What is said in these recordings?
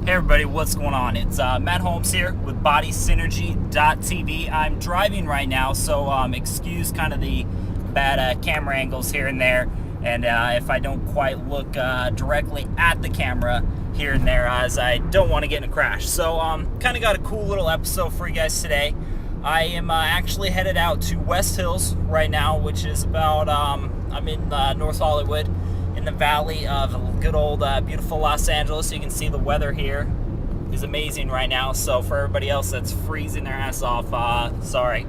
Hey everybody, what's going on? It's Matt Holmes here with BodySynergy.tv. I'm driving right now, so excuse kind of the bad camera angles here and there, and if I don't quite look directly at the camera here and there, as I don't want to get in a crash. So kind of got a cool little episode for you guys today. I am actually headed out to West Hills right now, which is about, I'm in North Hollywood, in the valley of good old beautiful Los Angeles. You can see the weather here is amazing right now, so for everybody else that's freezing their ass off, sorry.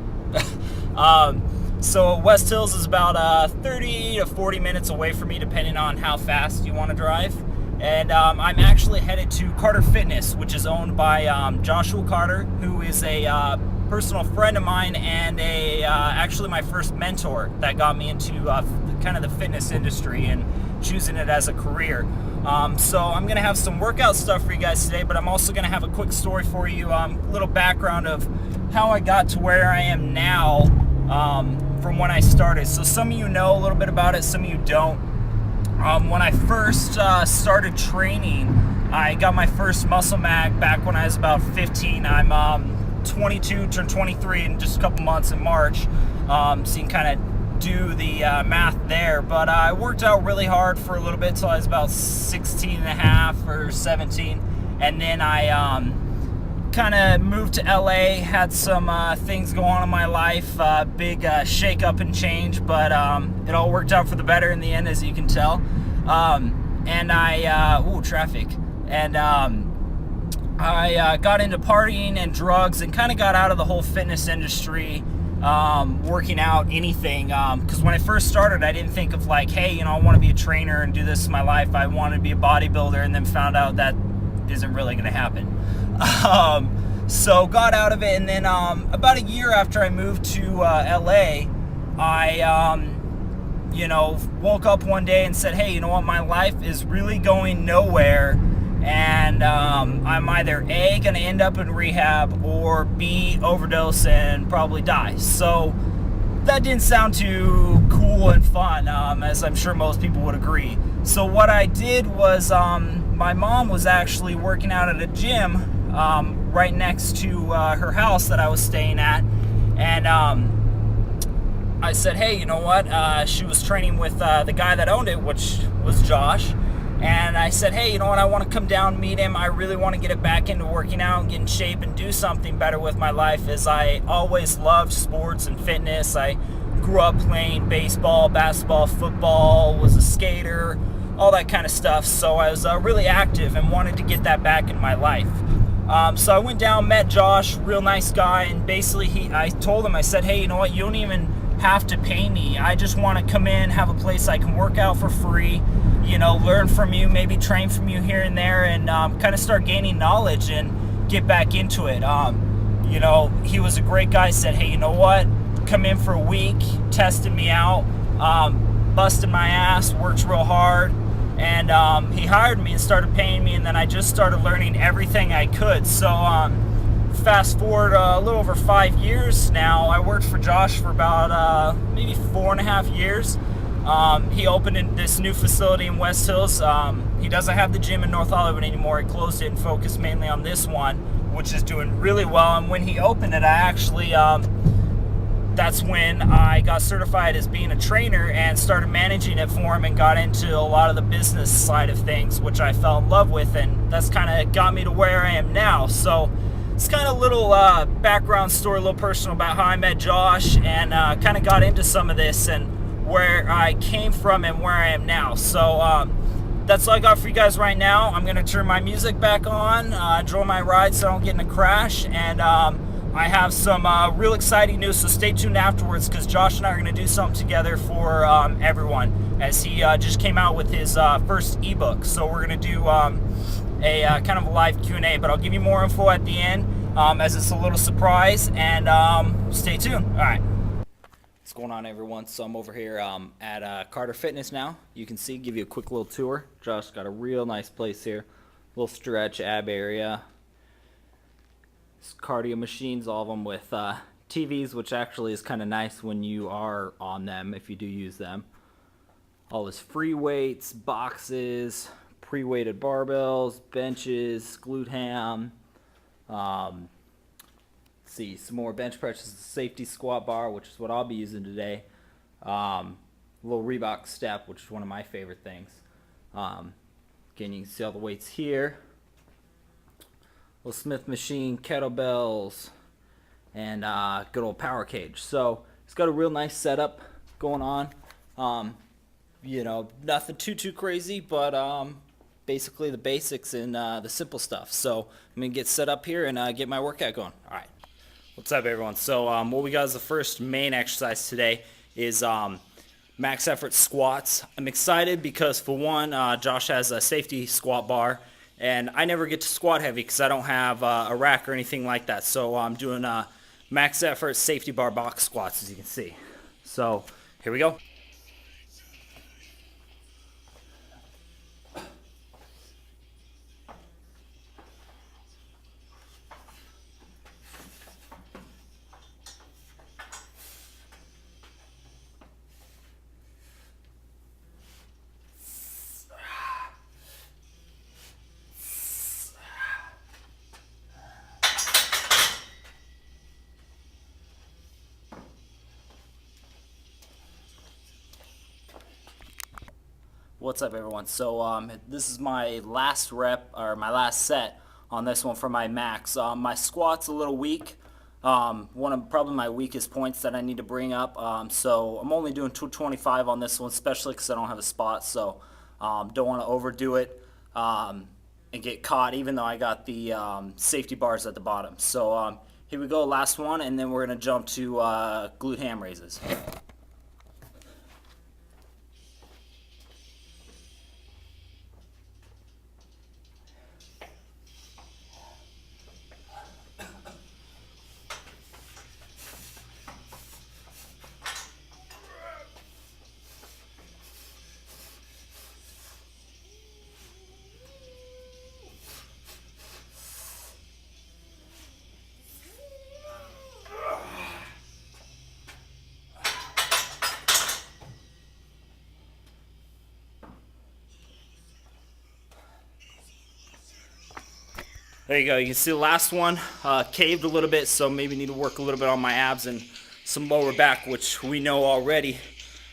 So West Hills is about 30 to 40 minutes away from me, depending on how fast you want to drive. And I'm actually headed to Carter Fitness, which is owned by Joshua Carter, who is a personal friend of mine and actually my first mentor that got me into kind of the fitness industry and choosing it as a career. So I'm going to have some workout stuff for you guys today, but I'm also going to have a quick story for you, a little background of how I got to where I am now from when I started. So some of you know a little bit about it, some of you don't. When I first started training, I got my first muscle mag back when I was about 15. I'm 22, turned 23 in just a couple months in March, so you can kind of do the math there. But I worked out really hard for a little bit till I was about 16 and a half or 17, and then I kind of moved to LA, had some things go on in my life, big shake up and change, but it all worked out for the better in the end, as you can tell. And I traffic, and I got into partying and drugs and kind of got out of the whole fitness industry, working out, anything, because when I first started, I didn't think of like, hey, I want to be a trainer and do this in my life. I wanted to be a bodybuilder, and then found out that isn't really going to happen. So got out of it, and then about a year after I moved to LA, I woke up one day and said, hey, you know what, my life is really going nowhere, and I'm either A, going to end up in rehab, or B, overdose and probably die. So that didn't sound too cool and fun, as I'm sure most people would agree. So what I did was, my mom was actually working out at a gym right next to her house that I was staying at, and I said, hey, you know what, she was training with the guy that owned it, which was Josh, and I said, hey, you know what, I want to come down, meet him. I really want to get it back into working out, get in shape, and do something better with my life, as I always loved sports and fitness. I grew up playing baseball, basketball, football, was a skater, all that kind of stuff, so I was really active and wanted to get that back in my life. So I went down, met Josh, real nice guy, and basically I told him, I said, hey, you know what, you don't even have to pay me. I just want to come in, have a place I can work out for free, learn from you, maybe train from you here and there, and kind of start gaining knowledge and get back into it. He was a great guy, said, hey, you know what, come in for a week, tested me out, busted my ass, worked real hard, and he hired me and started paying me, and then I just started learning everything I could. So fast forward a little over 5 years now, I worked for Josh for about maybe 4.5 years. He opened in this new facility in West Hills. He doesn't have the gym in North Hollywood anymore. He closed it and focused mainly on this one, which is doing really well. And when he opened it, I actually that's when I got certified as being a trainer and started managing it for him, and got into a lot of the business side of things, which I fell in love with, and that's kind of got me to where I am now. So it's kind of a little background story, a little personal, about how I met Josh, and kind of got into some of this and where I came from and where I am now. So that's all I got for you guys right now. I'm going to turn my music back on, enjoy my ride so I don't get in a crash, and I have some real exciting news, so stay tuned afterwards, because Josh and I are going to do something together for everyone, as he just came out with his first ebook. So we're going to do a kind of a live Q&A, but I'll give you more info at the end, as it's a little surprise, and stay tuned. All right. What's going on, everyone? So I'm over here at Carter Fitness now. You can see, give you a quick little tour. Josh got a real nice place here. Little stretch, ab area. Cardio machines, all of them with TVs, which actually is kind of nice when you are on them, if you do use them. All his free weights, boxes, pre-weighted barbells, benches, glute ham. See some more bench presses, safety squat bar, which is what I'll be using today. A little Reebok step, which is one of my favorite things. Again, you can see all the weights here. Little Smith machine, kettlebells, and good old power cage. So it's got a real nice setup going on. You know, nothing too crazy, but basically the basics and the simple stuff. So I'm gonna get set up here and get my workout going. All right. What's up, everyone? So what we got as the first main exercise today is max effort squats. I'm excited because, for one, Josh has a safety squat bar, and I never get to squat heavy because I don't have a rack or anything like that. So I'm doing max effort safety bar box squats, as you can see. So here we go. What's up, everyone? So this is my last rep, or my last set on this one for my max. My squat's a little weak. One of probably my weakest points that I need to bring up. So I'm only doing 225 on this one, especially because I don't have a spot. So don't want to overdo it and get caught, even though I got the safety bars at the bottom. So here we go, last one, and then we're gonna jump to glute ham raises. There you go. You can see the last one caved a little bit, so maybe need to work a little bit on my abs and some lower back, which we know already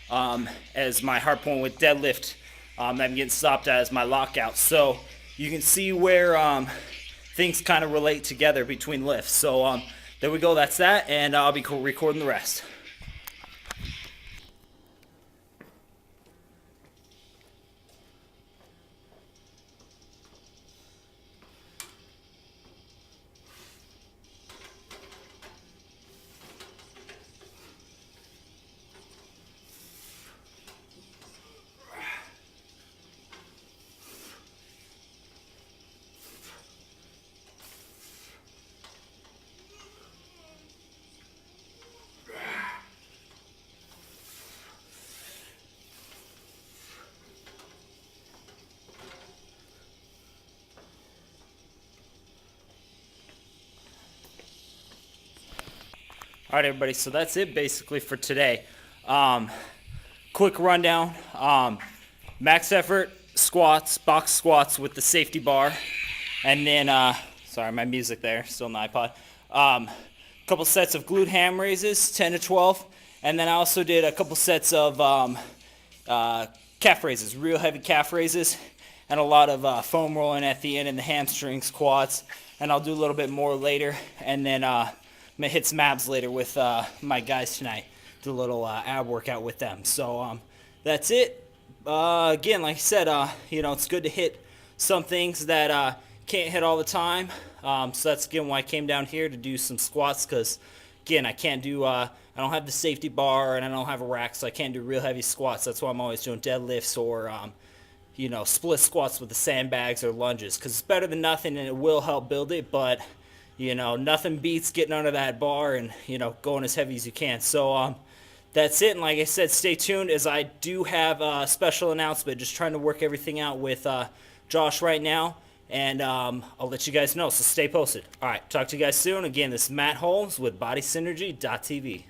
as my hard point with deadlift that I'm getting stopped at as my lockout. So you can see where things kind of relate together between lifts. So there we go. That's that, and I'll be recording the rest. All right, everybody, so that's it basically for today. Quick rundown. Max effort squats, box squats with the safety bar. And then, sorry, my music there, still on the iPod. Couple sets of glute ham raises, 10 to 12. And then I also did a couple sets of calf raises, real heavy calf raises, and a lot of foam rolling at the end and the hamstring squats. And I'll do a little bit more later. And then I'm gonna hit some abs later with my guys tonight. Do a little ab workout with them. So that's it. Again, like I said, you know, it's good to hit some things that can't hit all the time. So that's again why I came down here to do some squats, because again, I can't do I don't have the safety bar and I don't have a rack, so I can't do real heavy squats. That's why I'm always doing deadlifts or you know, split squats with the sandbags or lunges, because it's better than nothing and it will help build it. But you know, nothing beats getting under that bar and, you know, going as heavy as you can. So that's it. And like I said, stay tuned, as I do have a special announcement. Just trying to work everything out with Josh right now. And I'll let you guys know. So stay posted. All right. Talk to you guys soon. Again, this is Matt Holmes with BodySynergy.tv.